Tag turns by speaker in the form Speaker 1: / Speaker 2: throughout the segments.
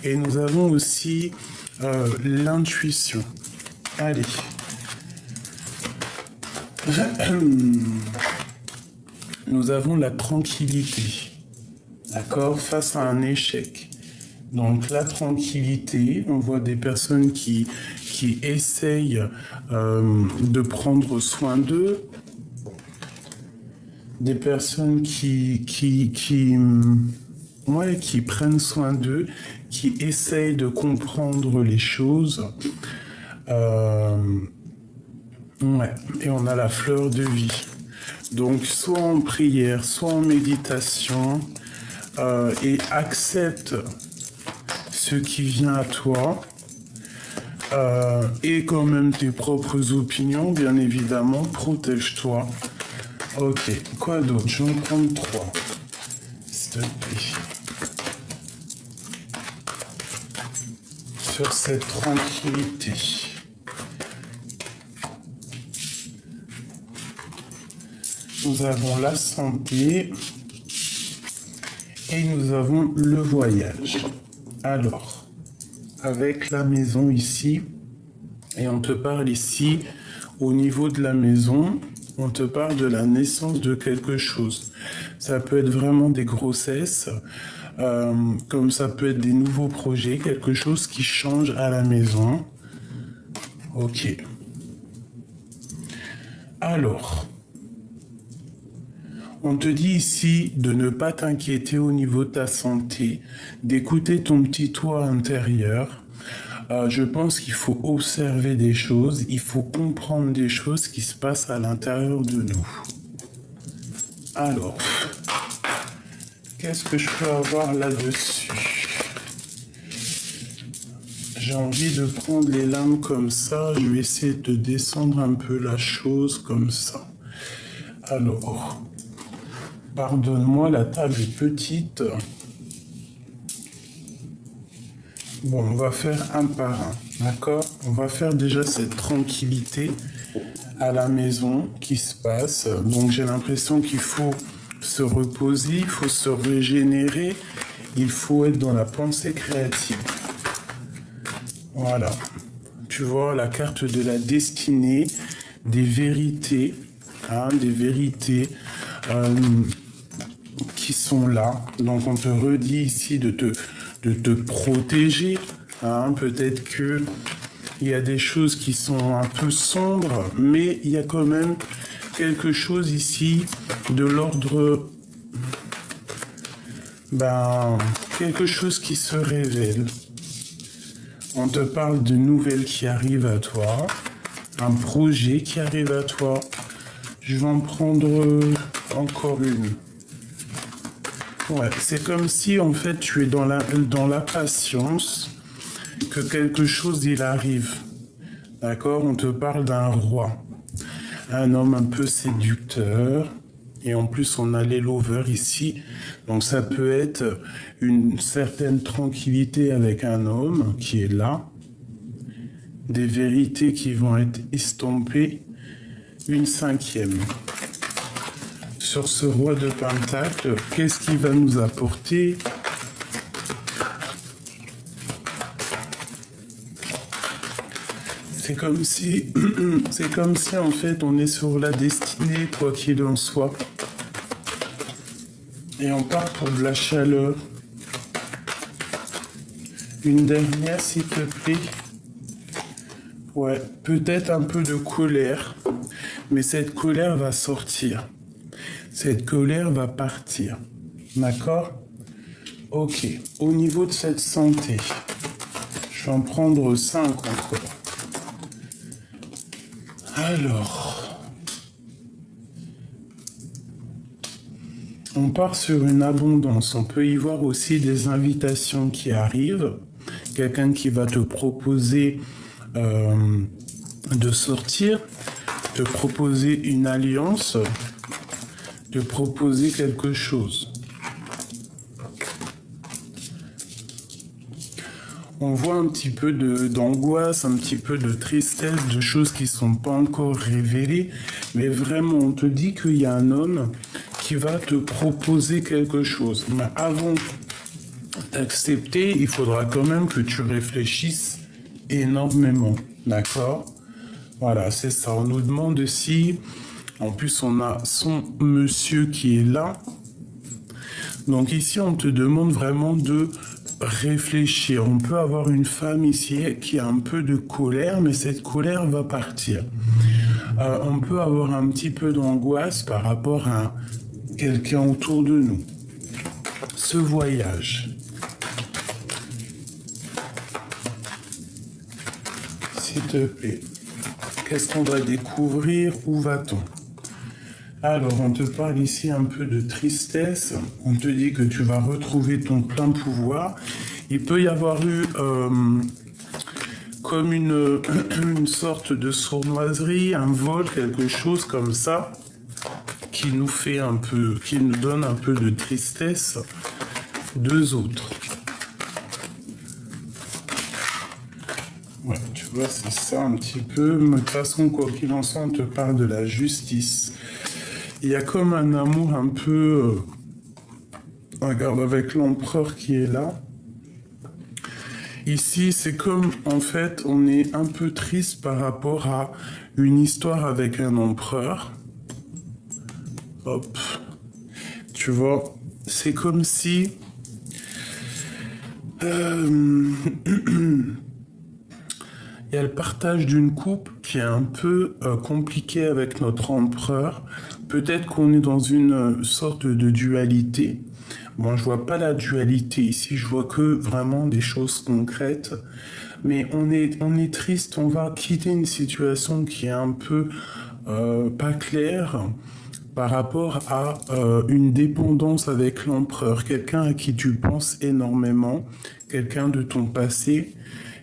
Speaker 1: Et nous avons aussi l'intuition. Allez. Nous avons la tranquillité, d'accord, face à un échec. Donc la tranquillité, on voit des personnes qui essayent de prendre soin d'eux, des personnes qui prennent soin d'eux, qui essayent de comprendre les choses. Et on a la fleur de vie. Donc soit en prière, soit en méditation, et accepte ce qui vient à toi, et quand même tes propres opinions, bien évidemment, protège-toi. Ok, quoi d'autre? Je vais en prendre 3, s'il te plaît. Sur cette tranquillité. Nous avons la santé et nous avons le voyage. Alors, avec la maison ici, et on te parle ici, au niveau de la maison, on te parle de la naissance de quelque chose. Ça peut être vraiment des grossesses, comme ça peut être des nouveaux projets, quelque chose qui change à la maison. Ok. Alors, on te dit ici de ne pas t'inquiéter au niveau de ta santé, d'écouter ton petit toi intérieur. Je pense qu'il faut observer des choses, il faut comprendre des choses qui se passent à l'intérieur de nous. Alors, qu'est-ce que je peux avoir là-dessus? J'ai envie de prendre les lames comme ça, je vais essayer de descendre un peu la chose comme ça. Alors, pardonne-moi, la table est petite. Bon, on va faire un par un, d'accord? On va faire déjà cette tranquillité à la maison qui se passe. Donc j'ai l'impression qu'il faut se reposer, il faut se régénérer, il faut être dans la pensée créative. Voilà. Tu vois la carte de la destinée, des vérités, des vérités qui sont là. Donc on te redit ici de te protéger. Peut-être que il y a des choses qui sont un peu sombres, mais il y a quand même quelque chose ici de l'ordre, quelque chose qui se révèle. On te parle de nouvelles qui arrivent à toi, un projet qui arrive à toi. Je vais en prendre encore une. Ouais, c'est comme si en fait tu es dans la patience que quelque chose il arrive. D'accord? On te parle d'un roi. Un homme un peu séducteur. Et en plus on a les lovers ici. Donc ça peut être une certaine tranquillité avec un homme qui est là. Des vérités qui vont être estompées. Une 5e. Sur ce roi de Pentacle, qu'est-ce qu'il va nous apporter? C'est comme si en fait on est sur la destinée, quoi qu'il en soit. Et on part pour de la chaleur. Une dernière, s'il te plaît. Ouais, peut-être un peu de colère, mais cette colère va sortir. Cette colère va partir. D'accord? Ok. Au niveau de cette santé, je vais en prendre 5 encore. Alors, on part sur une abondance. On peut y voir aussi des invitations qui arrivent. Quelqu'un qui va te proposer de sortir, te proposer une alliance, te proposer quelque chose. On voit un petit peu d'angoisse, un petit peu de tristesse, de choses qui ne sont pas encore révélées. Mais vraiment, on te dit qu'il y a un homme qui va te proposer quelque chose. Mais avant t'accepter, il faudra quand même que tu réfléchisses énormément, d'accord? Voilà, c'est ça. On nous demande si, en plus on a son monsieur qui est là. Donc ici, on te demande vraiment de réfléchir. On peut avoir une femme ici qui a un peu de colère, mais cette colère va partir. On peut avoir un petit peu d'angoisse par rapport à quelqu'un autour de nous. Ce voyage. S'il te plaît. Qu'est-ce qu'on va découvrir? Où va-t-on? Alors, on te parle ici un peu de tristesse. On te dit que tu vas retrouver ton plein pouvoir. Il peut y avoir eu comme une sorte de sournoiserie, un vol, quelque chose comme ça, qui nous fait un peu, qui nous donne un peu de tristesse. Deux autres. Ouais, tu vois, c'est ça un petit peu. Mais de toute façon, quoi qu'il en soit, on te parle de la justice. Il y a comme un amour un peu... regarde, avec l'empereur qui est là. Ici, c'est comme, en fait, on est un peu triste par rapport à une histoire avec un empereur. Hop. Tu vois, c'est comme si... Il y a le partage d'une coupe qui est un peu compliqué avec notre empereur. Peut-être qu'on est dans une sorte de dualité. Bon, je vois pas la dualité ici, je vois que vraiment des choses concrètes. Mais on est triste, on va quitter une situation qui est un peu pas claire par rapport à une dépendance avec l'empereur. Quelqu'un à qui tu penses énormément, quelqu'un de ton passé,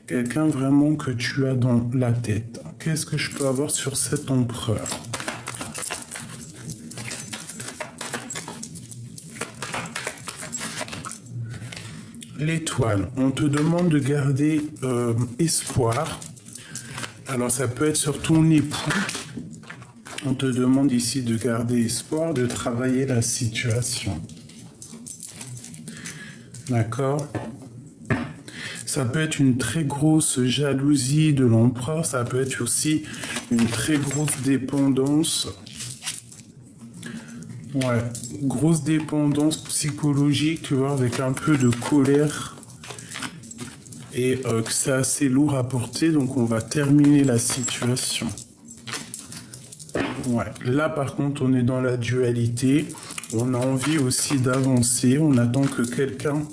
Speaker 1: quelqu'un vraiment que tu as dans la tête. Qu'est-ce que je peux avoir sur cet empereur? L'étoile. On te demande de garder espoir. Alors ça peut être sur ton époux. On te demande ici de garder espoir, de travailler la situation. D'accord? Ça peut être une très grosse jalousie de l'empereur, ça peut être aussi une très grosse dépendance. Ouais, grosse dépendance psychologique, tu vois, avec un peu de colère. Et que c'est assez lourd à porter, donc on va terminer la situation. Ouais, là par contre on est dans la dualité. On a envie aussi d'avancer, on attend que quelqu'un...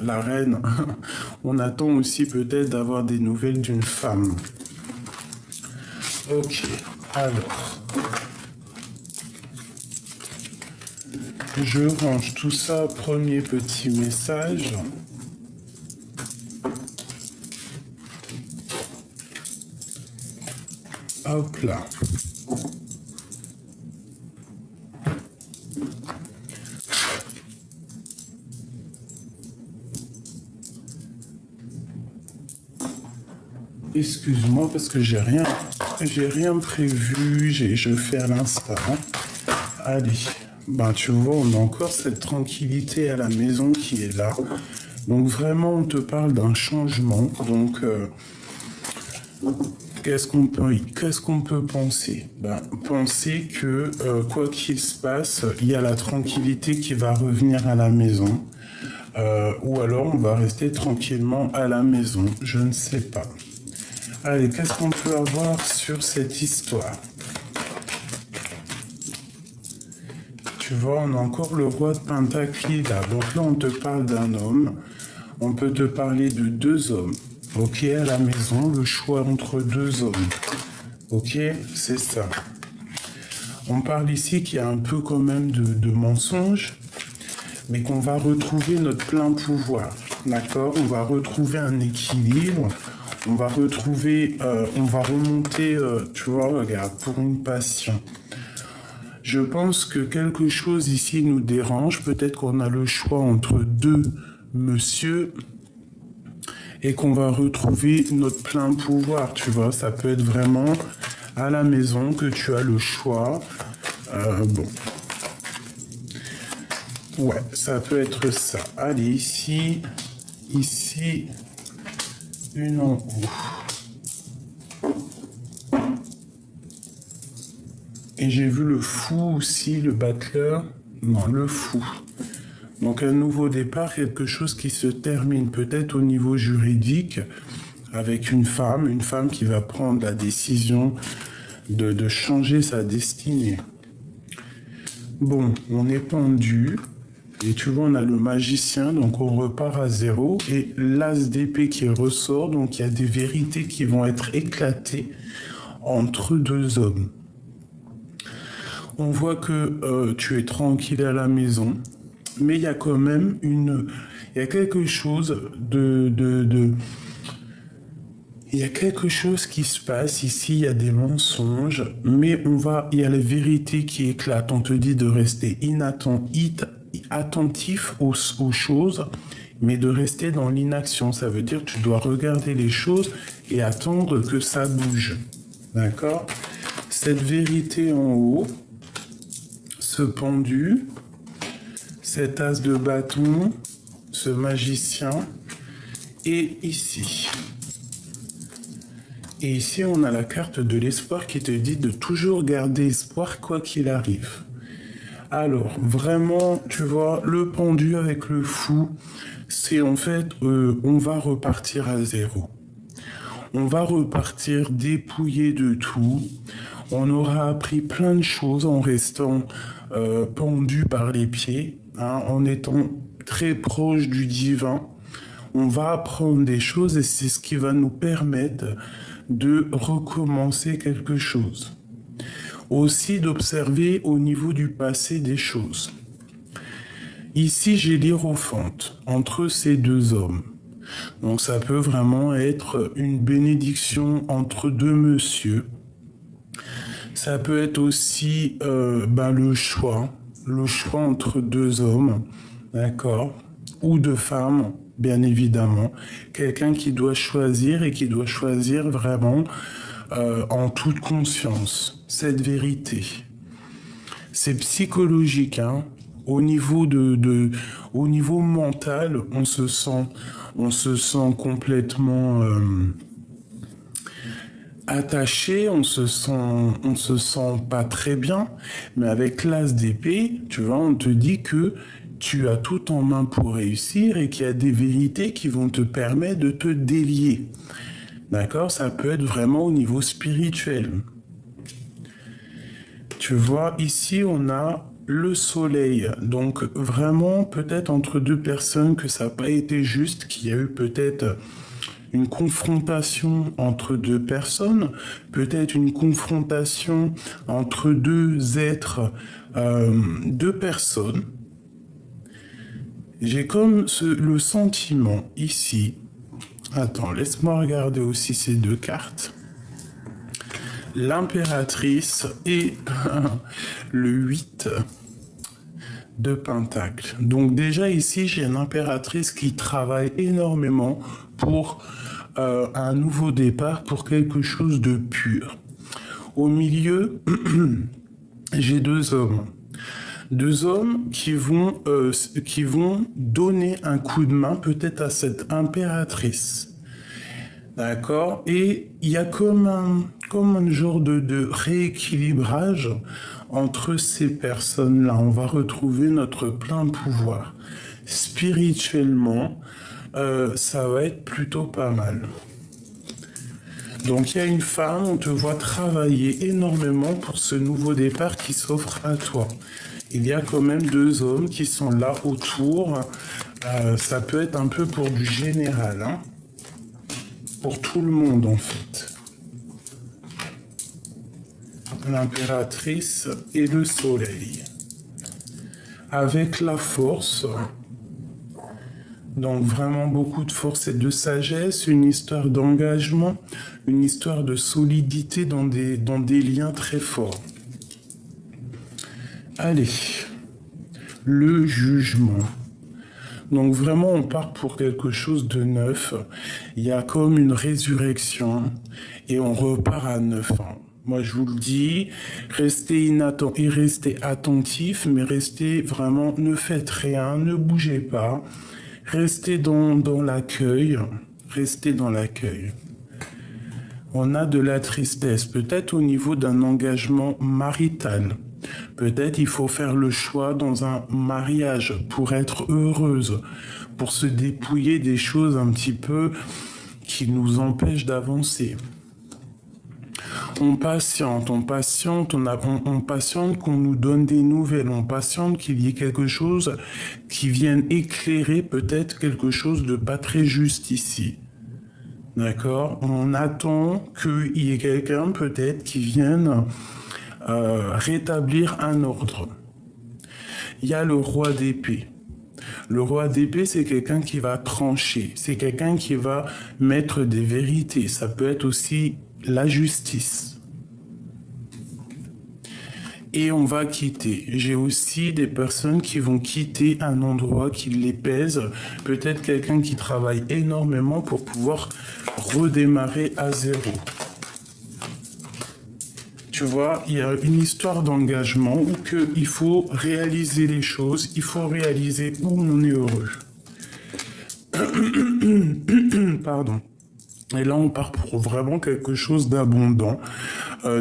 Speaker 1: La reine, on attend aussi peut-être d'avoir des nouvelles d'une femme. Ok, alors. Je range tout ça, premier petit message. Hop là. Excuse-moi parce que j'ai rien prévu, je fais à l'instant. Allez, ben tu vois, on a encore cette tranquillité à la maison qui est là. Donc vraiment, on te parle d'un changement. Donc, qu'est-ce qu'on peut penser? Ben, penser que quoi qu'il se passe, il y a la tranquillité qui va revenir à la maison. Ou alors on va rester tranquillement à la maison, je ne sais pas. Allez, qu'est-ce qu'on peut avoir sur cette histoire? Tu vois, on a encore le roi de Pentacle là. Donc là, on te parle d'un homme. On peut te parler de deux hommes. Ok, à la maison, le choix entre deux hommes. Ok, c'est ça. On parle ici qu'il y a un peu quand même de mensonges, mais qu'on va retrouver notre plein pouvoir. D'accord? On va retrouver un équilibre. On va retrouver, on va remonter, tu vois, regarde, pour une passion. Je pense que quelque chose ici nous dérange. Peut-être qu'on a le choix entre deux monsieur et qu'on va retrouver notre plein pouvoir, tu vois. Ça peut être vraiment à la maison que tu as le choix. Bon. Ouais, ça peut être ça. Allez, ici... ici, une en haut. Et j'ai vu le fou aussi, le battleur. Non, le fou. Donc un nouveau départ, quelque chose qui se termine peut-être au niveau juridique avec une femme qui va prendre la décision de changer sa destinée. Bon, on est pendu. Et tu vois, on a le magicien, donc on repart à zéro. Et l'as d'épée qui ressort, donc il y a des vérités qui vont être éclatées entre deux hommes. On voit que tu es tranquille à la maison, mais il y a quand même il y a quelque chose il y a quelque chose qui se passe ici, il y a des mensonges, mais il y a la vérité qui éclate. On te dit de rester attentif aux choses, mais de rester dans l'inaction. Ça veut dire que tu dois regarder les choses et attendre que ça bouge. D'accord? Cette vérité en haut, ce pendu, cet as de bâton, ce magicien, et ici. Et ici, on a la carte de l'espoir qui te dit de toujours garder espoir quoi qu'il arrive. Alors, vraiment, tu vois, le pendu avec le fou, c'est en fait, on va repartir à zéro. On va repartir dépouillé de tout. On aura appris plein de choses en restant pendu par les pieds, hein, en étant très proche du divin. On va apprendre des choses et c'est ce qui va nous permettre de recommencer quelque chose. Aussi d'observer au niveau du passé des choses. Ici, j'ai l'hiérophante entre ces deux hommes. Donc ça peut vraiment être une bénédiction entre deux messieurs. Ça peut être aussi le choix entre deux hommes, d'accord, ou deux femmes, bien évidemment. Quelqu'un qui doit choisir et qui doit choisir vraiment en toute conscience cette vérité. C'est psychologique, hein. Au niveau au niveau mental, on se sent complètement attaché, on se sent pas très bien, mais avec l'as d'épée, tu vois, on te dit que tu as tout en main pour réussir et qu'il y a des vérités qui vont te permettre de te délier. D'accord? Ça peut être vraiment au niveau spirituel. Tu vois, ici, on a le soleil. Donc, vraiment, peut-être entre deux personnes que ça n'a pas été juste, qu'il y a eu peut-être une confrontation entre deux personnes, peut-être une confrontation entre deux êtres, deux personnes. J'ai comme le sentiment ici. Attends, laisse-moi regarder aussi ces deux cartes. L'impératrice et le 8 de Pentacle. Donc déjà ici, j'ai une impératrice qui travaille énormément pour un nouveau départ, pour quelque chose de pur. Au milieu, j'ai deux hommes. Deux hommes qui vont donner un coup de main peut-être à cette impératrice. D'accord? Et il y a comme un genre de rééquilibrage entre ces personnes-là. On va retrouver notre plein pouvoir. Spirituellement, ça va être plutôt pas mal. Donc il y a une femme, on te voit travailler énormément pour ce nouveau départ qui s'offre à toi. Il y a quand même deux hommes qui sont là autour. Ça peut être un peu pour du général, hein, pour tout le monde en fait. L'impératrice et le soleil. Avec la force. Donc vraiment beaucoup de force et de sagesse, une histoire d'engagement, une histoire de solidité dans des liens très forts. Allez, le jugement. Donc vraiment, on part pour quelque chose de neuf. Il y a comme une résurrection et on repart à 9 ans. Moi, je vous le dis, restez attentif, mais restez vraiment, ne faites rien, ne bougez pas. Restez dans l'accueil. Restez dans l'accueil. On a de la tristesse, peut-être au niveau d'un engagement marital. Peut-être il faut faire le choix dans un mariage pour être heureuse, pour se dépouiller des choses un petit peu qui nous empêchent d'avancer. On patiente, on patiente, on patiente qu'on nous donne des nouvelles, on patiente qu'il y ait quelque chose qui vienne éclairer peut-être quelque chose de pas très juste ici. D'accord? On attend qu'il y ait quelqu'un peut-être qui vienne rétablir un ordre. Il y a le roi d'épée. Le roi d'épée, c'est quelqu'un qui va trancher, c'est quelqu'un qui va mettre des vérités. Ça peut être aussi la justice. Et on va quitter. J'ai aussi des personnes qui vont quitter un endroit qui les pèse. Peut-être quelqu'un qui travaille énormément pour pouvoir redémarrer à zéro. Tu vois, il y a une histoire d'engagement où il faut réaliser les choses, il faut réaliser où on est heureux. Pardon. Et là, on part pour vraiment quelque chose d'abondant.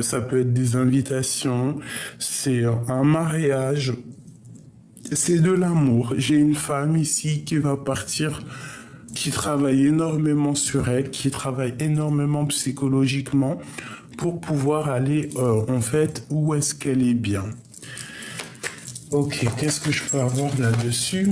Speaker 1: Ça peut être des invitations, c'est un mariage, c'est de l'amour. J'ai une femme ici qui va partir, qui travaille énormément sur elle, qui travaille énormément psychologiquement pour pouvoir aller, en fait, où est-ce qu'elle est bien. Ok, qu'est-ce que je peux avoir là-dessus ?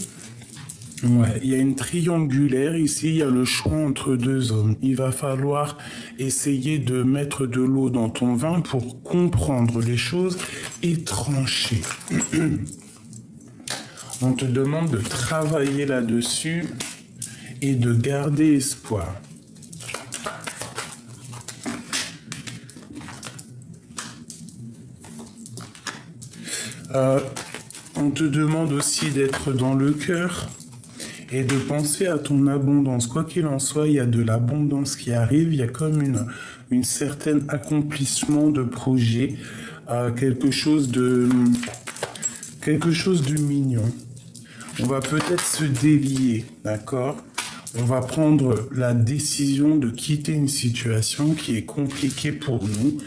Speaker 1: Ouais, il y a une triangulaire ici, il y a le choix entre deux hommes. Il va falloir essayer de mettre de l'eau dans ton vin pour comprendre les choses et trancher. On te demande de travailler là-dessus et de garder espoir. On te demande aussi d'être dans le cœur et de penser à ton abondance. Quoi qu'il en soit, il y a de l'abondance qui arrive, il y a comme une certaine accomplissement de projet, quelque chose de mignon. On va peut-être se délier, d'accord ? On va prendre la décision de quitter une situation qui est compliquée pour nous.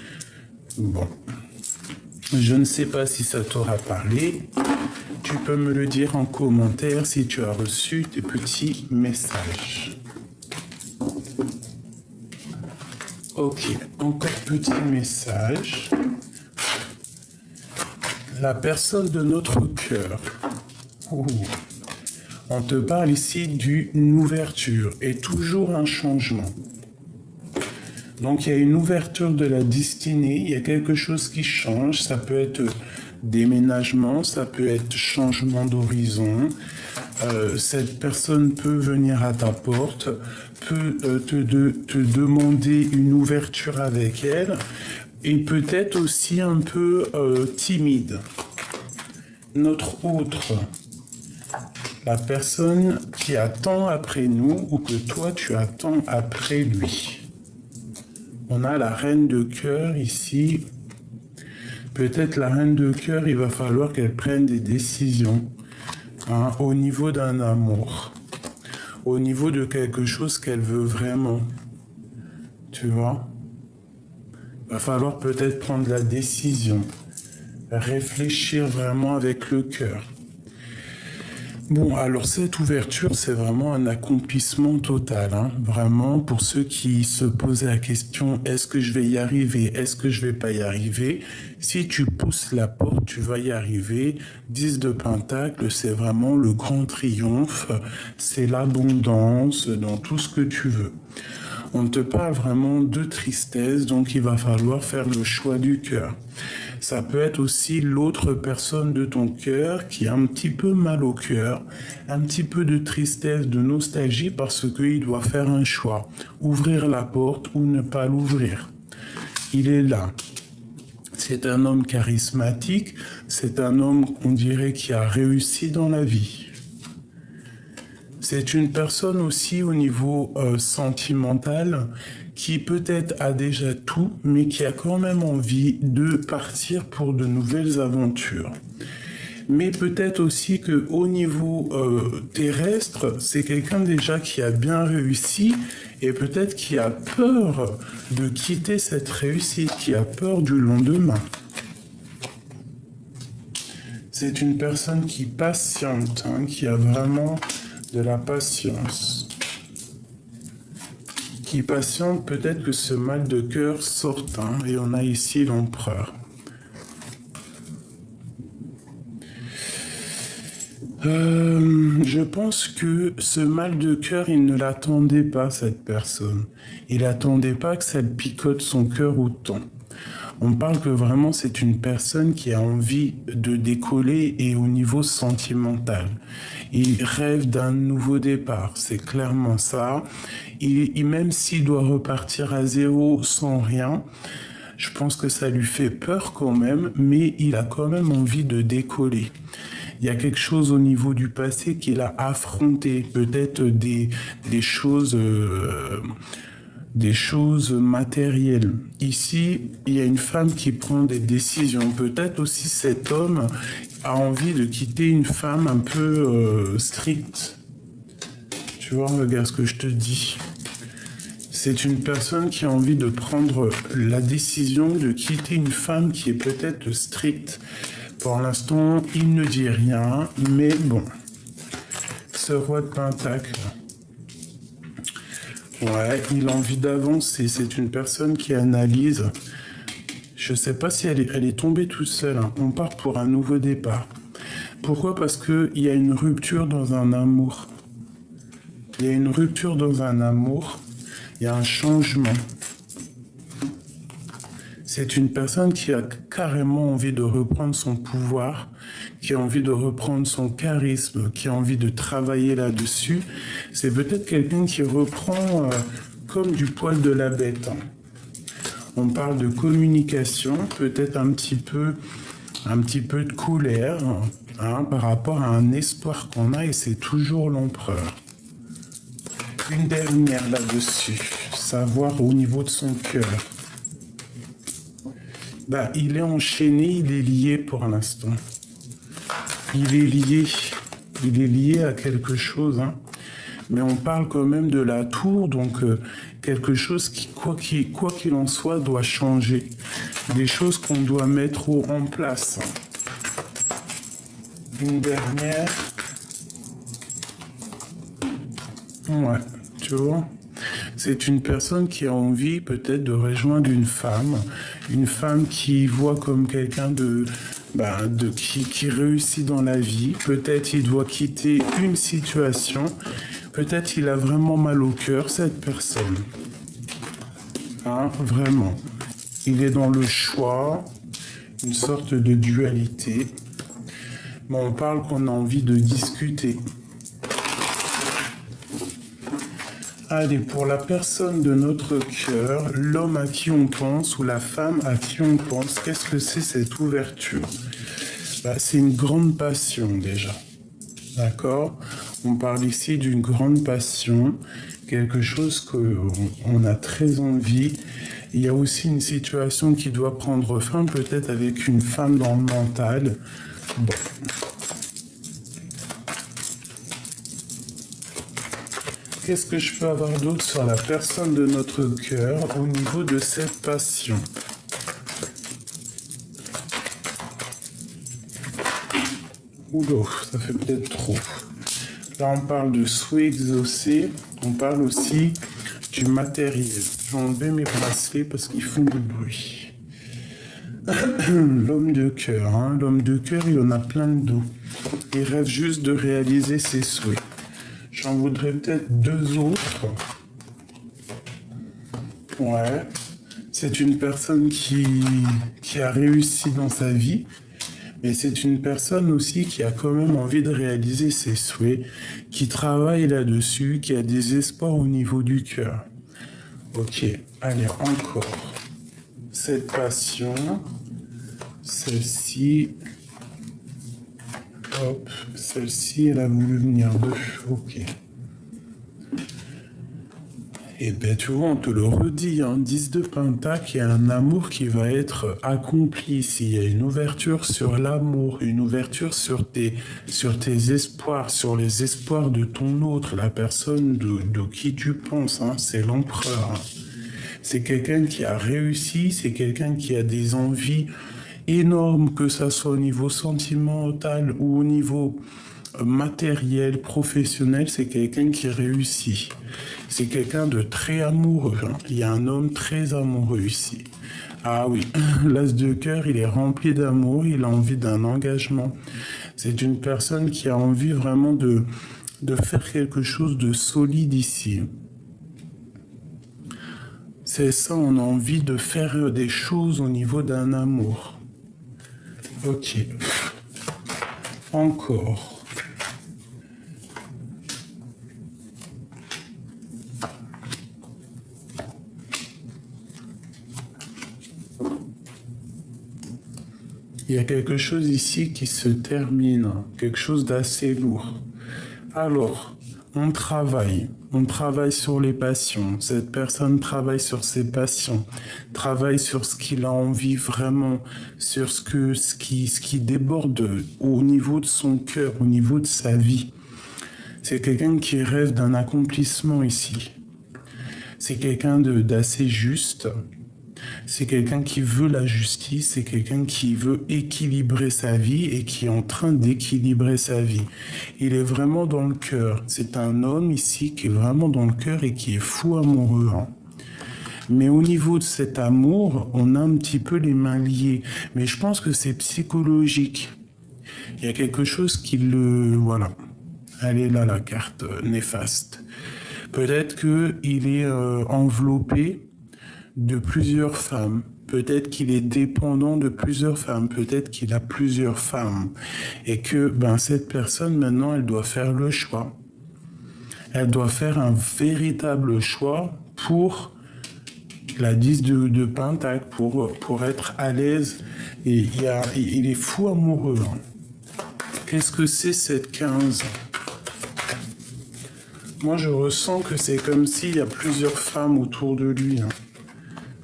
Speaker 1: Bon, je ne sais pas si ça t'aura parlé. Tu peux me le dire en commentaire si tu as reçu tes petits messages. Ok, encore petit message. La personne de notre cœur. Ouh. On te parle ici d'une ouverture et toujours un changement. Donc il y a une ouverture de la destinée, il y a quelque chose qui change, ça peut être déménagement, ça peut être changement d'horizon. Cette personne peut venir à ta porte, peut te demander une ouverture avec elle et peut-être aussi un peu timide. Notre autre, la personne qui attend après nous ou que toi tu attends après lui. On a la reine de cœur ici. Peut-être la reine de cœur, il va falloir qu'elle prenne des décisions au niveau d'un amour, au niveau de quelque chose qu'elle veut vraiment. Tu vois ? Il va falloir peut-être prendre la décision, réfléchir vraiment avec le cœur. Bon, alors cette ouverture, c'est vraiment un accomplissement total. Vraiment, pour ceux qui se posaient la question, est-ce que je vais y arriver, est-ce que je vais pas y arriver? Si tu pousses la porte, tu vas y arriver. 10 de Pentacle, c'est vraiment le grand triomphe, c'est l'abondance dans tout ce que tu veux. On te parle vraiment de tristesse, donc il va falloir faire le choix du cœur. Ça peut être aussi l'autre personne de ton cœur qui a un petit peu mal au cœur, un petit peu de tristesse, de nostalgie parce qu'il doit faire un choix, ouvrir la porte ou ne pas l'ouvrir. Il est là. C'est un homme charismatique, c'est un homme, on dirait, qui a réussi dans la vie. C'est une personne aussi au niveau sentimental qui peut-être a déjà tout, mais qui a quand même envie de partir pour de nouvelles aventures. Mais peut-être aussi que au niveau terrestre, c'est quelqu'un déjà qui a bien réussi et peut-être qui a peur de quitter cette réussite, qui a peur du lendemain. C'est une personne qui patiente, hein, qui a vraiment de la patience. Qui patiente, peut-être que ce mal de cœur sorte, hein, et on a ici l'empereur. Je pense que ce mal de cœur, il ne l'attendait pas, cette personne. Il n'attendait pas que ça picote son cœur autant. On parle que vraiment c'est une personne qui a envie de décoller et au niveau sentimental. Il rêve d'un nouveau départ, c'est clairement ça. Même s'il doit repartir à zéro sans rien, je pense que ça lui fait peur quand même, mais il a quand même envie de décoller. Il y a quelque chose au niveau du passé qu'il a affronté, peut-être des choses... des choses matérielles. Ici, il y a une femme qui prend des décisions. Peut-être aussi cet homme a envie de quitter une femme un peu stricte. Tu vois, regarde ce que je te dis. C'est une personne qui a envie de prendre la décision de quitter une femme qui est peut-être stricte. Pour l'instant, il ne dit rien, mais bon. Ce roi de Pentacle. Ouais, il a envie d'avancer. C'est une personne qui analyse. Je sais pas si elle est tombée toute seule, hein. On part pour un nouveau départ. Pourquoi? Parce qu'il y a une rupture dans un amour. Il y a une rupture dans un amour. Il y a un changement. C'est une personne qui a carrément envie de reprendre son pouvoir, qui a envie de reprendre son charisme, qui a envie de travailler là-dessus. C'est peut-être quelqu'un qui reprend comme du poil de la bête. On parle de communication, peut-être un petit peu de colère, hein, par rapport à un espoir qu'on a, et c'est toujours l'empereur. Une dernière là-dessus, savoir au niveau de son cœur. Il est enchaîné, il est lié pour l'instant. Il est lié à quelque chose, hein. Mais on parle quand même de la tour, donc quelque chose qui, quoi qu'il en soit, doit changer. Des choses qu'on doit mettre en place. Une dernière. Ouais, tu vois. C'est une personne qui a envie peut-être de rejoindre une femme qui voit comme quelqu'un qui réussit dans la vie. Peut-être il doit quitter une situation. Peut-être il a vraiment mal au cœur, cette personne. Hein, vraiment. Il est dans le choix, une sorte de dualité. Mais on parle qu'on a envie de discuter. Allez, pour la personne de notre cœur, l'homme à qui on pense ou la femme à qui on pense, qu'est-ce que c'est cette ouverture? C'est une grande passion déjà. D'accord? On parle ici d'une grande passion, quelque chose qu'on a très envie. Il y a aussi une situation qui doit prendre fin, peut-être avec une femme dans le mental. Bon. Qu'est-ce que je peux avoir d'autre sur la personne de notre cœur au niveau de cette passion? Oula, ça fait peut-être trop. Là, on parle de souhait exaucé. On parle aussi du matériel. Je vais enlever mes bracelets parce qu'ils font du bruit. L'homme de cœur, hein. L'homme de cœur, il en a plein le dos. Il rêve juste de réaliser ses souhaits. J'en voudrais peut-être deux autres. Ouais. C'est une personne qui a réussi dans sa vie. Mais c'est une personne aussi qui a quand même envie de réaliser ses souhaits, qui travaille là-dessus, qui a des espoirs au niveau du cœur. Ok, allez, encore. Cette passion, celle-ci, hop, celle-ci, elle a voulu venir de... Ok. Et ben tu vois, on te le redit, hein, 10 de Pentacle, il y a un amour qui va être accompli ici. Il y a une ouverture sur l'amour, une ouverture sur tes espoirs, sur les espoirs de ton autre, la personne de qui tu penses, hein, c'est l'empereur. Hein. C'est quelqu'un qui a réussi, c'est quelqu'un qui a des envies énormes, que ça soit au niveau sentimental ou au niveau matériel, professionnel, c'est quelqu'un qui réussit. C'est quelqu'un de très amoureux. Hein. Il y a un homme très amoureux ici. Ah oui, l'as de cœur, il est rempli d'amour, il a envie d'un engagement. C'est une personne qui a envie vraiment de faire quelque chose de solide ici. C'est ça, on a envie de faire des choses au niveau d'un amour. Ok. Encore. Il y a quelque chose ici qui se termine, quelque chose d'assez lourd. Alors, on travaille sur les passions. Cette personne travaille sur ses passions, travaille sur ce qu'il a envie vraiment, sur ce qui déborde au niveau de son cœur, au niveau de sa vie. C'est quelqu'un qui rêve d'un accomplissement ici. C'est quelqu'un d'assez juste. C'est quelqu'un qui veut la justice, c'est quelqu'un qui veut équilibrer sa vie et qui est en train d'équilibrer sa vie. Il est vraiment dans le cœur. C'est un homme ici qui est vraiment dans le cœur et qui est fou amoureux. Hein. Mais au niveau de cet amour, on a un petit peu les mains liées. Mais je pense que c'est psychologique. Il y a quelque chose qui le... Voilà. Elle est là, la carte néfaste. Peut-être qu'il est enveloppé de plusieurs femmes. Peut-être qu'il est dépendant de plusieurs femmes. Peut-être qu'il a plusieurs femmes. Et que cette personne, maintenant, elle doit faire le choix. Elle doit faire un véritable choix pour la 10 de Pentacle, pour être à l'aise. Et il est fou amoureux. Hein. Qu'est-ce que c'est cette 15 ? Moi, je ressens que c'est comme s'il y a plusieurs femmes autour de lui. Hein.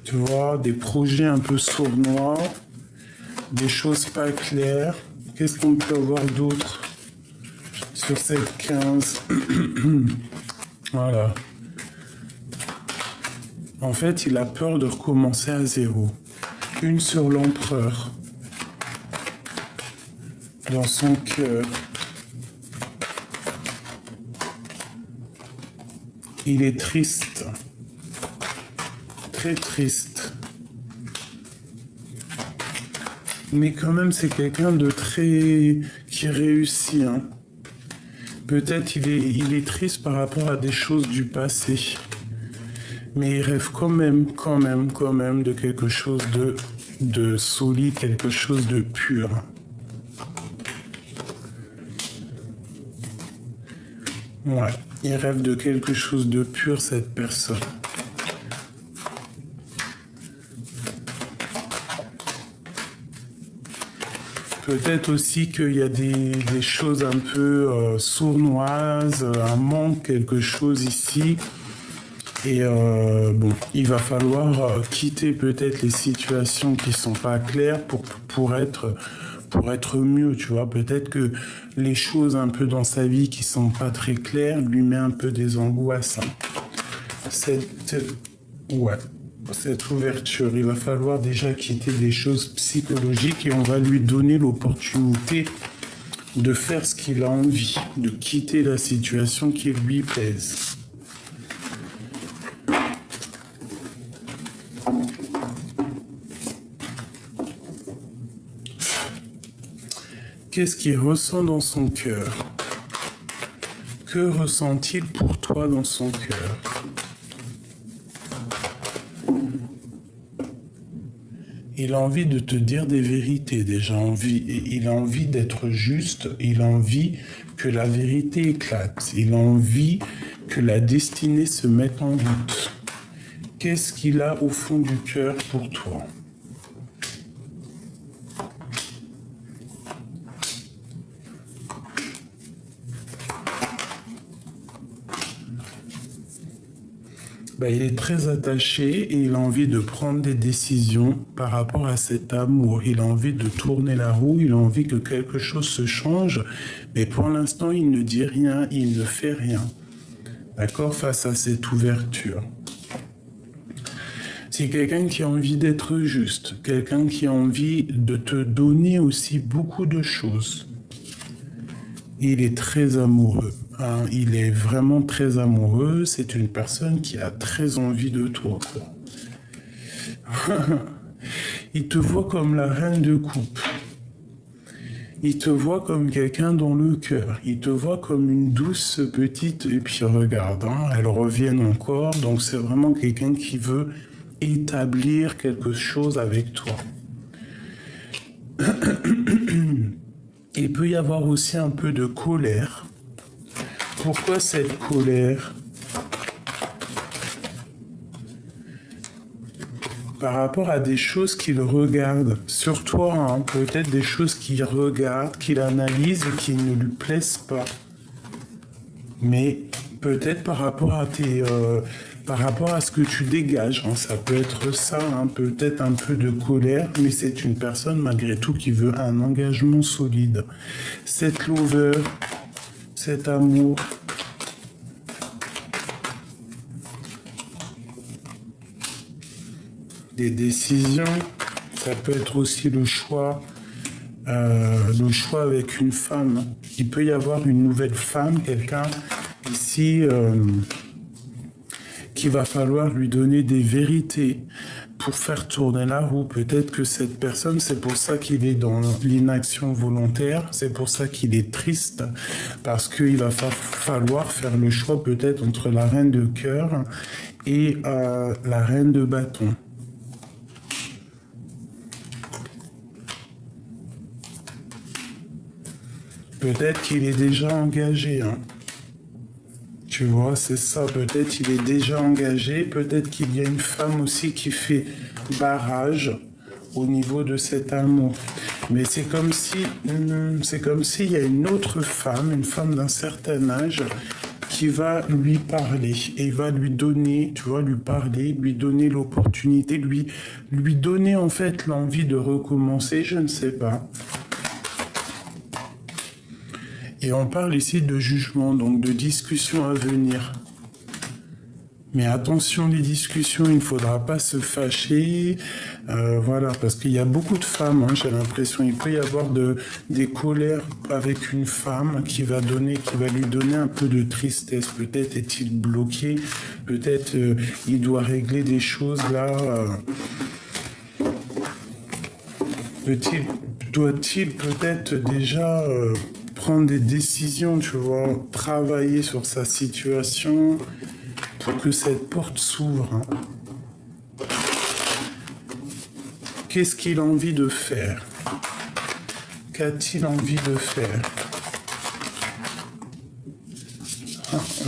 Speaker 1: Tu vois, des projets un peu sournois, des choses pas claires. Qu'est-ce qu'on peut avoir d'autre sur cette 15 ? Voilà. En fait, il a peur de recommencer à zéro. Une sur l'empereur. Dans son cœur. Il est triste. Très triste. Mais quand même, c'est quelqu'un de très... qui réussit. Hein. Peut-être il est triste par rapport à des choses du passé. Mais il rêve quand même de quelque chose de solide, quelque chose de pur. Ouais, il rêve de quelque chose de pur, cette personne. Peut-être aussi qu'il y a des choses un peu sournoises, un manque, quelque chose ici. Et il va falloir quitter peut-être les situations qui sont pas claires pour être mieux, tu vois. Peut-être que les choses un peu dans sa vie qui sont pas très claires lui met un peu des angoisses. Hein. Cette ouverture, il va falloir déjà quitter des choses psychologiques et on va lui donner l'opportunité de faire ce qu'il a envie, de quitter la situation qui lui plaise. Qu'est-ce qu'il ressent dans son cœur ? Que ressent-il pour toi dans son cœur ? Il a envie de te dire des vérités déjà. Il a envie d'être juste. Il a envie que la vérité éclate. Il a envie que la destinée se mette en route. Qu'est-ce qu'il a au fond du cœur pour toi ? bah, il est très attaché et il a envie de prendre des décisions par rapport à cet amour. Il a envie de tourner la roue, il a envie que quelque chose se change, mais pour l'instant, il ne dit rien, il ne fait rien. D'accord, face à cette ouverture. C'est quelqu'un qui a envie d'être juste, quelqu'un qui a envie de te donner aussi beaucoup de choses. Il est très amoureux. Hein, il est vraiment très amoureux. C'est une personne qui a très envie de toi. Il te voit comme la reine de coupe. Il te voit comme quelqu'un dans le cœur. Il te voit comme une douce petite... Et puis regarde, hein, elles reviennent encore. Donc c'est vraiment quelqu'un qui veut établir quelque chose avec toi. Il peut y avoir aussi un peu de colère. Pourquoi cette colère? Par rapport à des choses qu'il regarde sur toi, hein, peut-être des choses qu'il regarde, qu'il analyse et qui ne lui plaisent pas. Mais peut-être par rapport à par rapport à ce que tu dégages, hein, ça peut être ça, hein, peut-être un peu de colère, mais c'est une personne malgré tout qui veut un engagement solide. Cette lover, cet amour, des décisions, ça peut être aussi le choix avec une femme. Il peut y avoir une nouvelle femme, quelqu'un ici qu'il va falloir lui donner des vérités pour faire tourner la roue. Peut-être que cette personne, c'est pour ça qu'il est dans l'inaction volontaire, c'est pour ça qu'il est triste, parce qu'il va falloir faire le choix peut-être entre la reine de cœur et la reine de bâton. Peut-être qu'il est déjà engagé, hein. Tu vois, c'est ça, peut-être qu'il est déjà engagé, peut-être qu'il y a une femme aussi qui fait barrage au niveau de cet amour. Mais c'est comme s'il y a une autre femme, une femme d'un certain âge, qui va lui parler et va lui donner, tu vois, lui parler, lui donner l'opportunité, lui donner en fait l'envie de recommencer, je ne sais pas. Et on parle ici de jugement, donc de discussions à venir. Mais attention, les discussions, il ne faudra pas se fâcher. Voilà, parce qu'il y a beaucoup de femmes, hein, j'ai l'impression. Il peut y avoir des colères avec une femme qui va lui donner un peu de tristesse. Peut-être est-il bloqué, peut-être il doit régler des choses là. Doit-il peut-être déjà... prendre des décisions, tu vois, travailler sur sa situation pour que cette porte s'ouvre. Hein. Qu'est-ce qu'il a envie de faire? Qu'a-t-il envie de faire?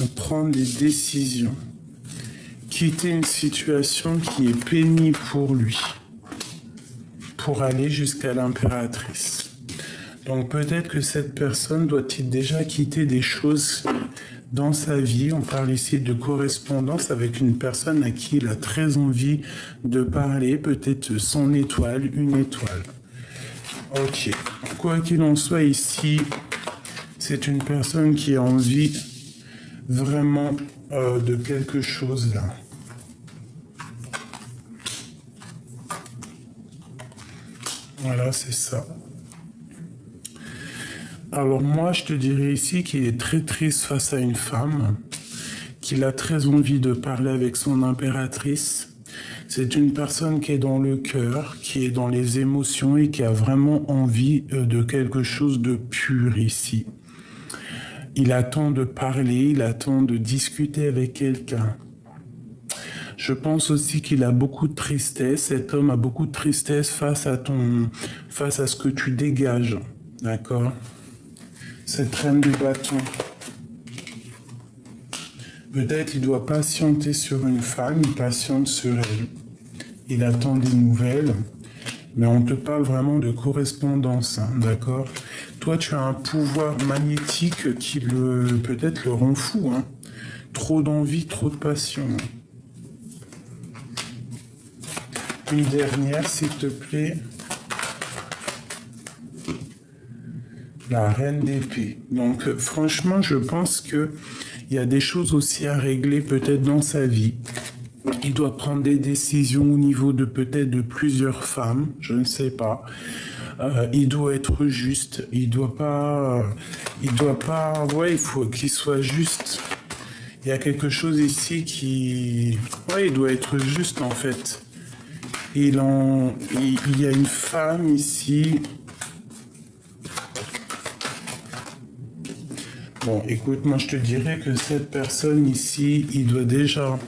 Speaker 1: On prend des décisions. Quitter une situation qui est pénible pour lui, pour aller jusqu'à l'impératrice. Donc peut-être que cette personne doit-il déjà quitter des choses dans sa vie. On parle ici de correspondance avec une personne à qui il a très envie de parler, peut-être son étoile, une étoile. Ok, quoi qu'il en soit ici, c'est une personne qui a envie vraiment de quelque chose là. Voilà, c'est ça. Alors moi, je te dirais ici qu'il est très triste face à une femme, qu'il a très envie de parler avec son impératrice. C'est une personne qui est dans le cœur, qui est dans les émotions et qui a vraiment envie de quelque chose de pur ici. Il attend de parler, il attend de discuter avec quelqu'un. Je pense aussi qu'il a beaucoup de tristesse. Cet homme a beaucoup de tristesse face à ce que tu dégages. D'accord ? Cette reine de bâton. Peut-être il doit patienter sur une femme, il patiente sur elle. Il attend des nouvelles, mais on te parle vraiment de correspondance, hein, d'accord? Toi, tu as un pouvoir magnétique qui peut-être le rend fou, hein. Trop d'envie, trop de passion. Une dernière, s'il te plaît. La reine d'épée. Donc, franchement, je pense que il y a des choses aussi à régler peut-être dans sa vie. Il doit prendre des décisions au niveau de peut-être de plusieurs femmes, je ne sais pas. Il doit être juste. Il doit pas. Ouais, il faut qu'il soit juste. Il y a quelque chose ici qui. Ouais, il doit être juste en fait. Il y a une femme ici. Bon, écoute, moi je te dirais que cette personne ici, il doit déjà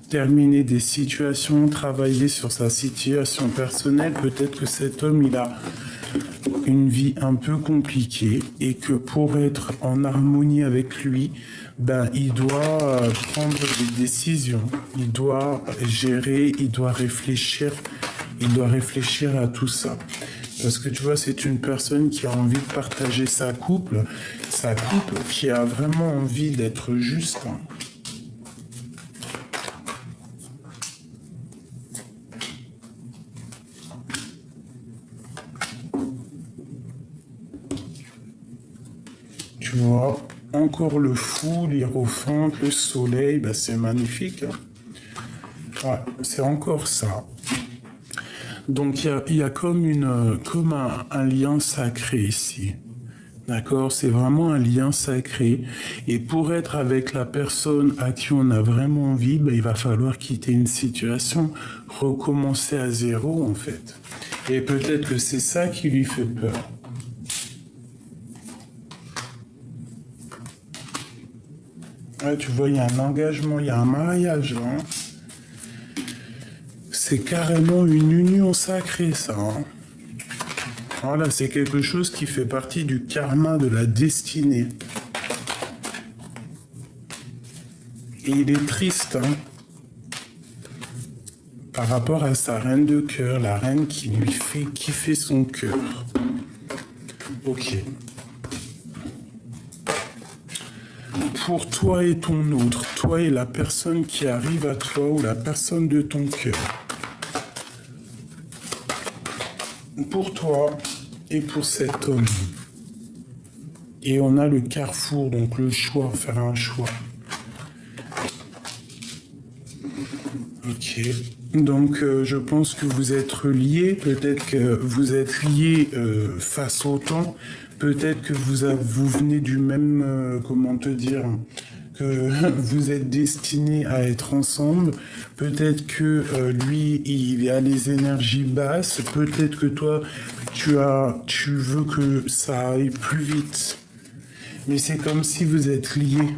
Speaker 1: terminer des situations, travailler sur sa situation personnelle. Peut-être que cet homme, il a une vie un peu compliquée et que pour être en harmonie avec lui, ben, il doit prendre des décisions, il doit gérer, il doit réfléchir à tout ça. Parce que tu vois, c'est une personne qui a envie de partager sa couple qui a vraiment envie d'être juste. Tu vois, encore le fou, l'hiérophante, le soleil, ben c'est magnifique. Ouais, c'est encore ça. Donc il y a comme un lien sacré ici. D'accord? C'est vraiment un lien sacré. Et pour être avec la personne à qui on a vraiment envie, ben, il va falloir quitter une situation, recommencer à zéro en fait. Et peut-être que c'est ça qui lui fait peur. Ouais, tu vois, il y a un engagement, il y a un mariage là. Hein. C'est carrément une union sacrée, ça. Hein. Voilà, c'est quelque chose qui fait partie du karma de la destinée. Et il est triste, hein, par rapport à sa reine de cœur, la reine qui lui fait kiffer son cœur. Ok. Pour toi et ton autre, toi et la personne qui arrive à toi ou la personne de ton cœur. Pour toi et pour cet homme. Et on a le carrefour, donc le choix, faire un choix. Ok. Donc je pense que vous êtes liés, peut-être que vous êtes liés face au temps, peut-être que vous venez du même, comment te dire, que vous êtes destinés à être ensemble, peut-être que lui, il a les énergies basses, peut-être que toi, tu veux que ça aille plus vite. Mais c'est comme si vous êtes liés.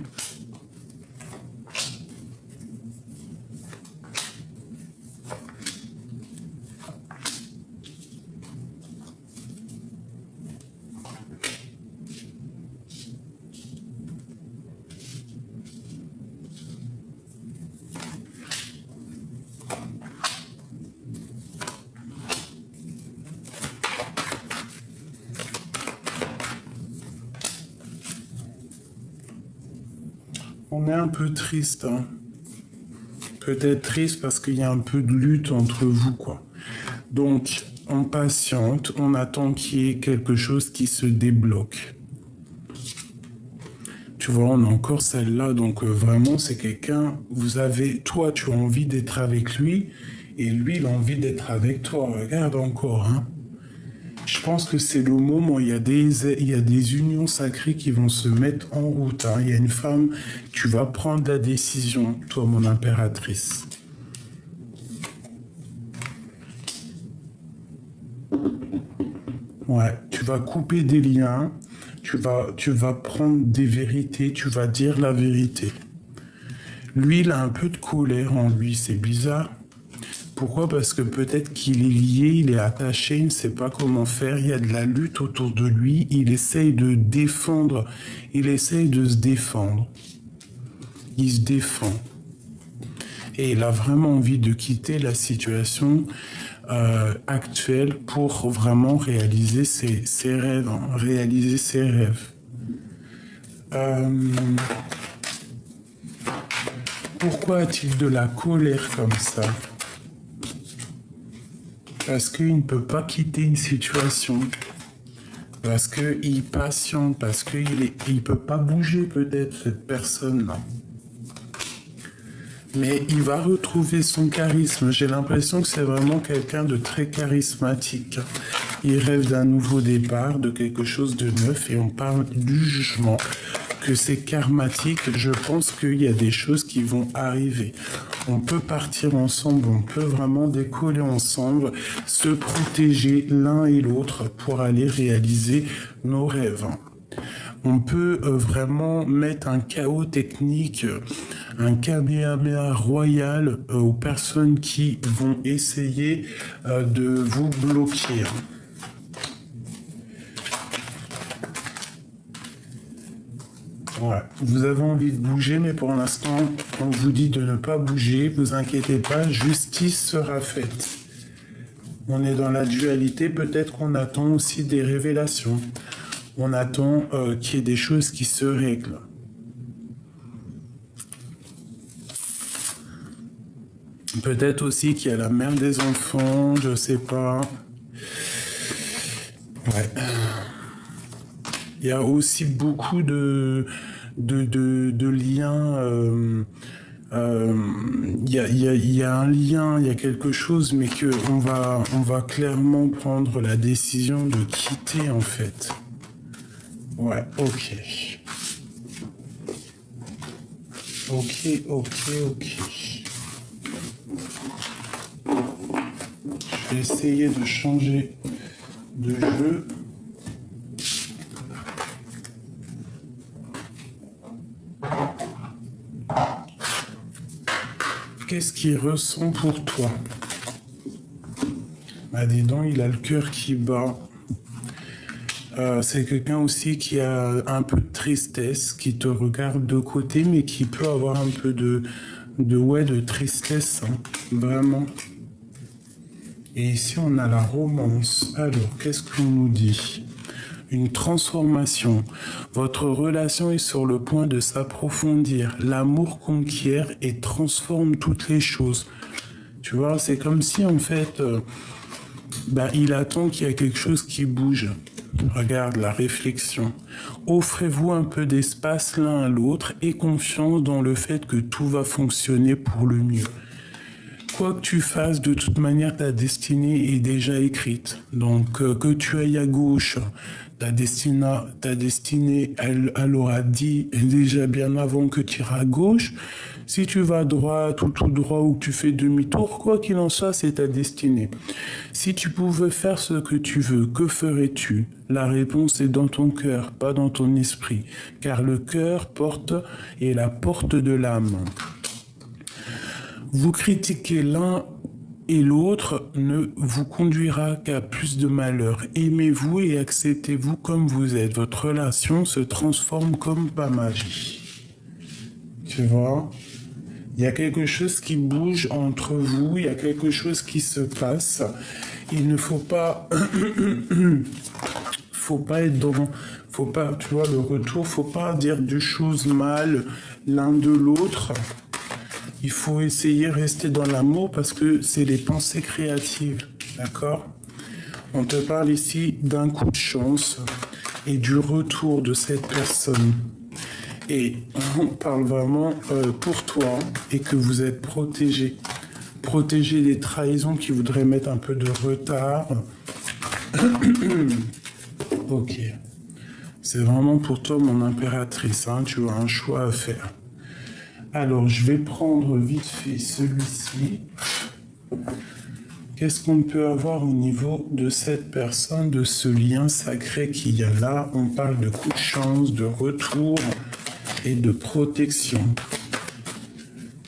Speaker 1: On est un peu triste, hein. Peut-être triste parce qu'il y a un peu de lutte entre vous, quoi. Donc, on patiente, on attend qu'il y ait quelque chose qui se débloque. Tu vois, on a encore celle-là, donc vraiment, c'est quelqu'un, toi, tu as envie d'être avec lui, et lui, il a envie d'être avec toi. Regarde encore, hein. Je pense que c'est le moment, il y a des unions sacrées qui vont se mettre en route. Hein. Il y a une femme, tu vas prendre la décision, toi, mon impératrice. Ouais, tu vas couper des liens, tu vas prendre des vérités, tu vas dire la vérité. Lui, il a un peu de colère en lui, c'est bizarre. Pourquoi? Parce que peut-être qu'il est lié, il est attaché, il ne sait pas comment faire, il y a de la lutte autour de lui, il essaye de se défendre. Il se défend. Et il a vraiment envie de quitter la situation actuelle pour vraiment réaliser ses rêves, hein, réaliser ses rêves. Pourquoi a-t-il de la colère comme ça? Parce qu'il ne peut pas quitter une situation. Parce qu'il patiente, parce qu'il ne peut pas bouger peut-être, cette personne-là. Mais il va retrouver son charisme. J'ai l'impression que c'est vraiment quelqu'un de très charismatique. Il rêve d'un nouveau départ, de quelque chose de neuf, et on parle du jugement, que c'est karmatique. Je pense qu'il y a des choses qui vont arriver. On peut partir ensemble, on peut vraiment décoller ensemble, se protéger l'un et l'autre pour aller réaliser nos rêves. On peut vraiment mettre un chaos technique, un kamehameha royal aux personnes qui vont essayer de vous bloquer. Ouais. Vous avez envie de bouger, mais pour l'instant, on vous dit de ne pas bouger. Vous inquiétez pas, justice sera faite. On est dans la dualité, peut-être qu'on attend aussi des révélations. On attend qu'il y ait des choses qui se règlent. Peut-être aussi qu'il y a la mère des enfants, je sais pas. Ouais. Il y a aussi beaucoup de liens. Il y a un lien, il y a quelque chose, mais que on va clairement prendre la décision de quitter en fait. Ouais, ok. Ok. Je vais essayer de changer de jeu. Qu'est-ce qu'il ressent pour toi? Bah dis donc, il a le cœur qui bat. C'est quelqu'un aussi qui a un peu de tristesse, qui te regarde de côté, mais qui peut avoir un peu de tristesse, hein, vraiment. Et ici, on a la romance. Alors, qu'est-ce qu'on nous dit? Une transformation. Votre relation est sur le point de s'approfondir. L'amour conquiert et transforme toutes les choses. Tu vois, c'est comme si, en fait, il attend qu'il y a quelque chose qui bouge. Regarde la réflexion. Offrez-vous un peu d'espace l'un à l'autre et confiance dans le fait que tout va fonctionner pour le mieux. Quoi que tu fasses, de toute manière, ta destinée est déjà écrite. Donc, que tu ailles à gauche, ta destinée, elle aura dit déjà bien avant que tu iras à gauche. Si tu vas à droite ou tout droit ou que tu fais demi-tour, quoi qu'il en soit, c'est ta destinée. Si tu pouvais faire ce que tu veux, que ferais-tu? La réponse est dans ton cœur, pas dans ton esprit. Car le cœur est la porte de l'âme. Vous critiquer l'un et l'autre ne vous conduira qu'à plus de malheur. Aimez-vous et acceptez-vous comme vous êtes. Votre relation se transforme comme par magie. Tu vois? Il y a quelque chose qui bouge entre vous, il y a quelque chose qui se passe. Il ne faut pas... faut pas être dans... Faut pas, tu vois, le retour, faut pas dire des choses mal l'un de l'autre. Il faut essayer de rester dans l'amour parce que c'est les pensées créatives, d'accord? On te parle ici d'un coup de chance et du retour de cette personne. Et on parle vraiment pour toi et que vous êtes protégé. Protégé des trahisons qui voudraient mettre un peu de retard. Ok. C'est vraiment pour toi, mon impératrice, hein, tu as un choix à faire. Alors, je vais prendre vite fait celui-ci. Qu'est-ce qu'on peut avoir au niveau de cette personne, de ce lien sacré qu'il y a là? On parle de coup de chance, de retour et de protection.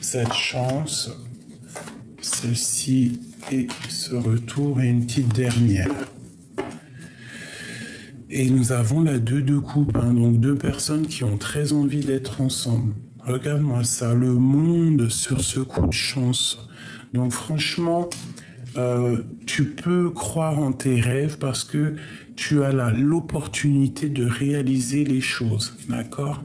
Speaker 1: Cette chance, celle-ci et ce retour et une petite dernière. Et nous avons la 2 de coupe, hein, donc 2 personnes qui ont très envie d'être ensemble. Regarde-moi ça, le monde sur ce coup de chance. Donc franchement, tu peux croire en tes rêves parce que tu as l'opportunité de réaliser les choses, d'accord?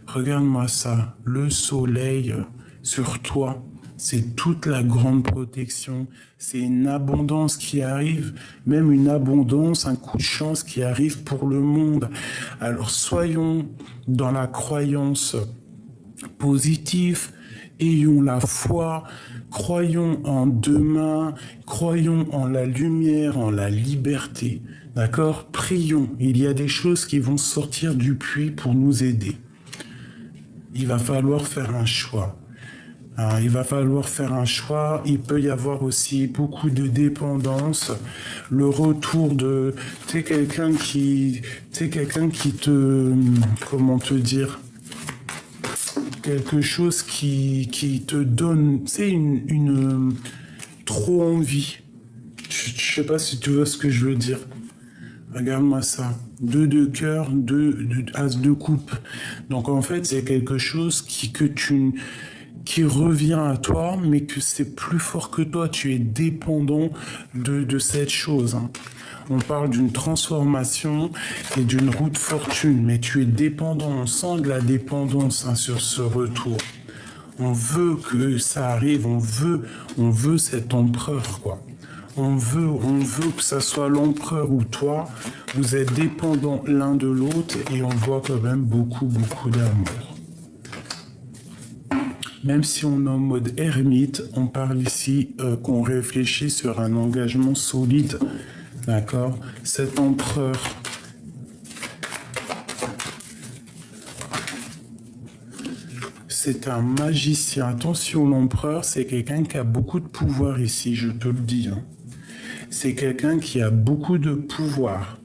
Speaker 1: Regarde-moi ça, le soleil sur toi, c'est toute la grande protection, c'est une abondance qui arrive, même une abondance, un coup de chance qui arrive pour le monde. Alors soyons dans la croyance positive, ayons la foi, croyons en demain, croyons en la lumière, en la liberté. D'accord? Prions, il y a des choses qui vont sortir du puits pour nous aider. Il va falloir faire un choix. Il va falloir faire un choix. Il peut y avoir aussi beaucoup de dépendance. Le retour de, tu sais, quelqu'un qui te, comment te dire, quelque chose qui te donne, tu sais, une trop envie. Je sais pas si tu vois ce que je veux dire. Regarde-moi ça. 2 de cœur, 2 as de coupe. Donc en fait, c'est quelque chose qui revient à toi, mais que c'est plus fort que toi. Tu es dépendant de cette chose. On parle d'une transformation et d'une roue de fortune, mais tu es dépendant. On sent de la dépendance sur ce retour. On veut que ça arrive, on veut cet empereur, quoi. On veut que ça soit l'empereur ou toi. Vous êtes dépendants l'un de l'autre et on voit quand même beaucoup d'amour. Même si on est en mode ermite, on parle ici qu'on réfléchit sur un engagement solide. D'accord? Cet empereur, c'est un magicien. Attention, l'empereur, c'est quelqu'un qui a beaucoup de pouvoir ici, je te le dis. C'est quelqu'un qui a beaucoup de pouvoir.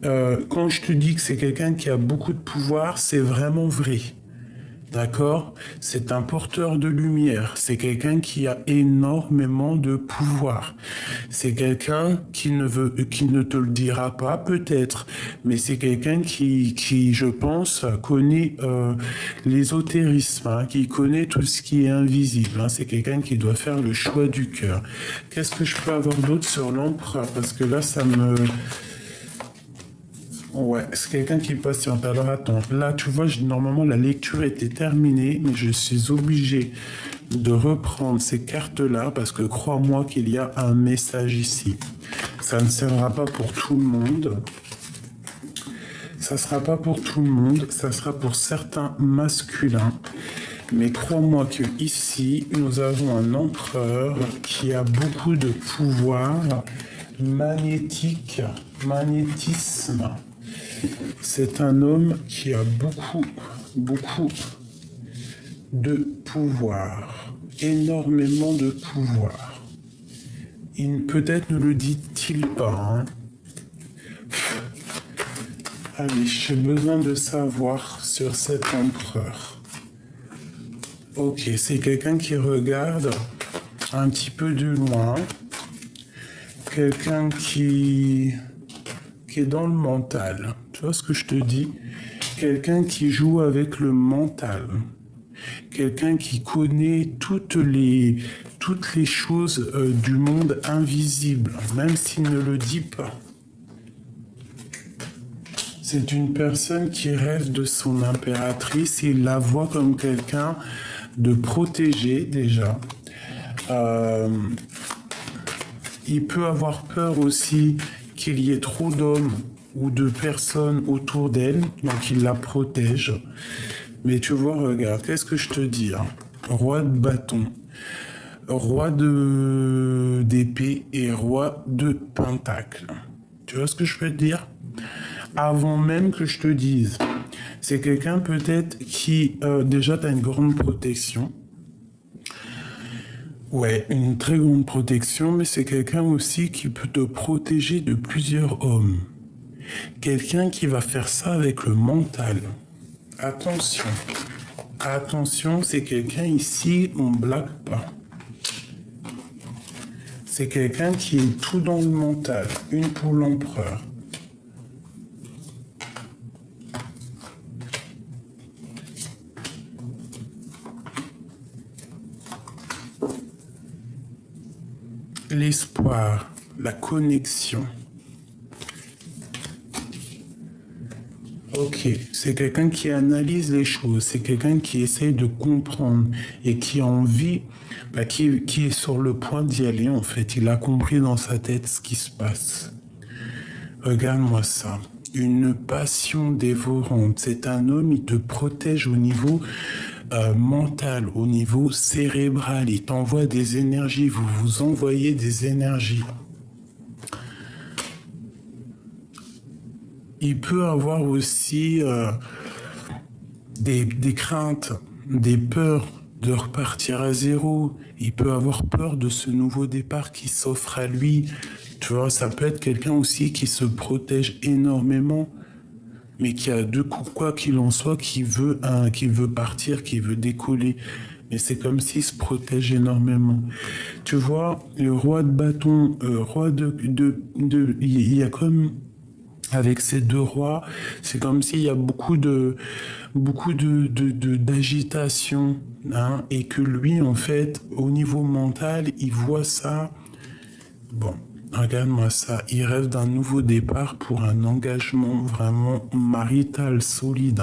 Speaker 1: Quand je te dis que c'est quelqu'un qui a beaucoup de pouvoir, c'est vraiment vrai. D'accord? C'est un porteur de lumière. C'est quelqu'un qui a énormément de pouvoir. C'est quelqu'un qui ne te le dira pas, peut-être, mais c'est quelqu'un qui, je pense, connaît l'ésotérisme, qui connaît tout ce qui est invisible. C'est quelqu'un qui doit faire le choix du cœur. Qu'est-ce que je peux avoir d'autre sur l'empereur? Parce que là, ça me... Ouais, c'est quelqu'un qui patiente. Alors attends, là tu vois, normalement la lecture était terminée, mais je suis obligé de reprendre ces cartes-là parce que crois-moi qu'il y a un message ici. Ça ne sera pas pour tout le monde. Ça ne sera pas pour tout le monde, ça sera pour certains masculins. Mais crois-moi que ici, nous avons un empereur qui a beaucoup de pouvoir magnétique, magnétisme. C'est un homme qui a beaucoup de pouvoir, énormément de pouvoir. Peut-être ne le dit-il pas. Allez, j'ai besoin de savoir sur cet empereur. Ok, c'est quelqu'un qui regarde un petit peu de loin. Quelqu'un qui est dans le mental. Tu vois ce que je te dis? Quelqu'un qui joue avec le mental. Quelqu'un qui connaît toutes les choses du monde invisible, même s'il ne le dit pas. C'est une personne qui rêve de son impératrice et il la voit comme quelqu'un de protégé déjà. Il peut avoir peur aussi qu'il y ait trop d'hommes ou de personnes autour d'elle, donc il la protège. Mais tu vois, regarde, qu'est-ce que je te dis? Roi de bâton, roi d'épée et roi de pentacle. Tu vois ce que je peux te dire? Avant même que je te dise, c'est quelqu'un peut-être qui déjà t'as une grande protection. Ouais, une très grande protection, mais c'est quelqu'un aussi qui peut te protéger de plusieurs hommes. Quelqu'un qui va faire ça avec le mental. Attention. Attention, c'est quelqu'un ici, on blague pas. C'est quelqu'un qui est tout dans le mental. Une pour l'empereur. L'espoir, la connexion. Ok, c'est quelqu'un qui analyse les choses, c'est quelqu'un qui essaye de comprendre et qui a envie, qui est sur le point d'y aller en fait. Il a compris dans sa tête ce qui se passe. Regarde-moi ça. Une passion dévorante. C'est un homme, il te protège au niveau mental, au niveau cérébral. Il t'envoie des énergies, vous vous envoyez des énergies. Il peut avoir aussi des craintes, des peurs de repartir à zéro. Il peut avoir peur de ce nouveau départ qui s'offre à lui. Tu vois, ça peut être quelqu'un aussi qui se protège énormément, mais qui a deux coups, quoi qu'il en soit, qui veut partir, qui veut décoller. Mais c'est comme s'il se protège énormément. Tu vois, le roi de bâton, il y a comme, avec ces deux rois, c'est comme s'il y a beaucoup d'agitation, hein, et que lui, en fait, au niveau mental, il voit ça. Bon, regarde-moi ça. Il rêve d'un nouveau départ pour un engagement vraiment marital solide.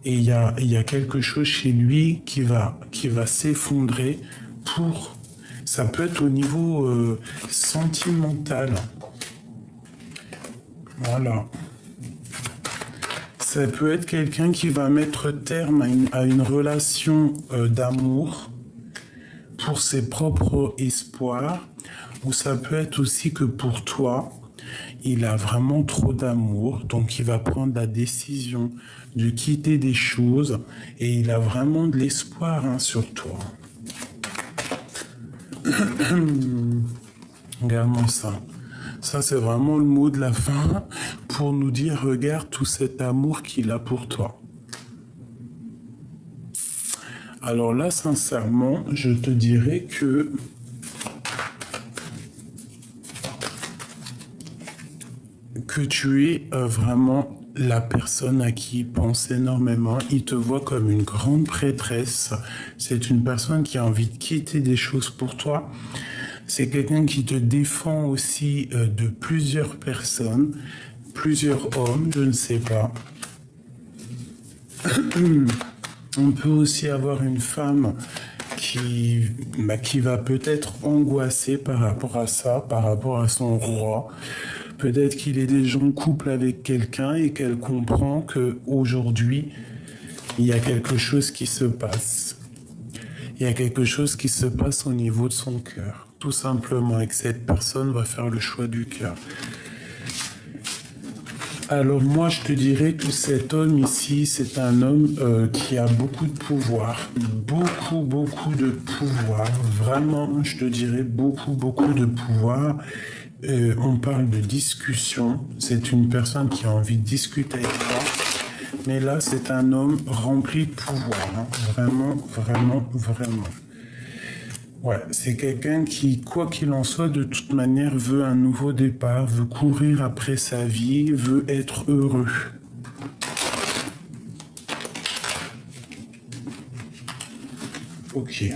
Speaker 1: Et il y a quelque chose chez lui qui va s'effondrer pour... Ça peut être au niveau sentimental. Voilà. Ça peut être quelqu'un qui va mettre terme à une relation d'amour pour ses propres espoirs, ou ça peut être aussi que pour toi, il a vraiment trop d'amour, donc il va prendre la décision de quitter des choses et il a vraiment de l'espoir, hein, sur toi. Regarde-moi ça. Ça, c'est vraiment le mot de la fin pour nous dire, regarde tout cet amour qu'il a pour toi. Alors là, sincèrement, je te dirais que tu es vraiment la personne à qui il pense énormément. Il te voit comme une grande prêtresse. C'est une personne qui a envie de quitter des choses pour toi. C'est quelqu'un qui te défend aussi de plusieurs personnes, plusieurs hommes, je ne sais pas. On peut aussi avoir une femme qui va peut-être angoisser par rapport à ça, par rapport à son roi. Peut-être qu'il est déjà en couple avec quelqu'un et qu'elle comprend qu'aujourd'hui, il y a quelque chose qui se passe. Il y a quelque chose qui se passe au niveau de son cœur. Tout simplement, et que cette personne va faire le choix du cœur. Alors moi, je te dirais que cet homme ici, c'est un homme qui a beaucoup de pouvoir. Beaucoup de pouvoir. Vraiment, je te dirais beaucoup de pouvoir. On parle de discussion. C'est une personne qui a envie de discuter avec toi. Mais là, c'est un homme rempli de pouvoir. Hein. Vraiment. Ouais, c'est quelqu'un qui, quoi qu'il en soit, de toute manière, veut un nouveau départ, veut courir après sa vie, veut être heureux. Ok.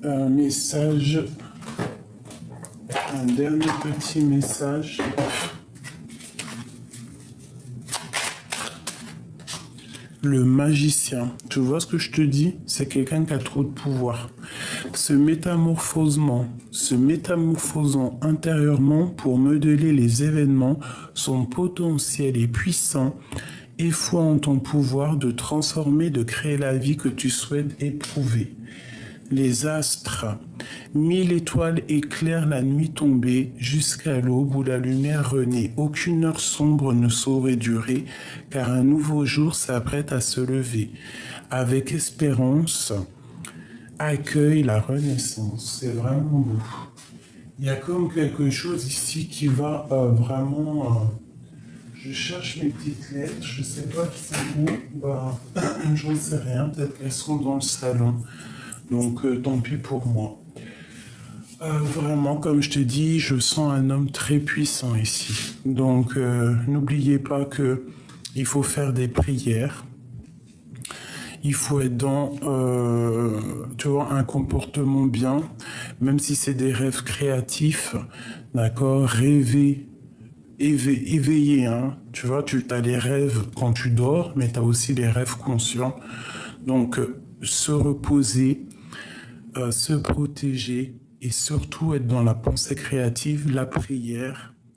Speaker 1: Un message, un dernier petit message. Le magicien, tu vois ce que je te dis? C'est quelqu'un qui a trop de pouvoir. Se métamorphosant intérieurement pour modeler les événements, son potentiel est puissant et foi en ton pouvoir de transformer, de créer la vie que tu souhaites éprouver. Les astres, 1000 étoiles éclairent la nuit tombée jusqu'à l'aube où la lumière renaît. Aucune heure sombre ne saurait durer, car un nouveau jour s'apprête à se lever. Avec espérance, accueille la renaissance. C'est vraiment beau. Il y a comme quelque chose ici qui va vraiment... je cherche mes petites lettres, je sais pas qui c'est où. J'en sais rien, peut-être qu'elles sont dans le salon. Donc, tant pis pour moi. Vraiment, comme je te dis, je sens un homme très puissant ici. Donc, n'oubliez pas que il faut faire des prières. Il faut être dans, tu vois, un comportement bien, même si c'est des rêves créatifs, d'accord, rêver, éveiller, hein. Tu vois, tu as les rêves quand tu dors, mais tu as aussi les rêves conscients. Donc, se reposer, se protéger et surtout être dans la pensée créative, la prière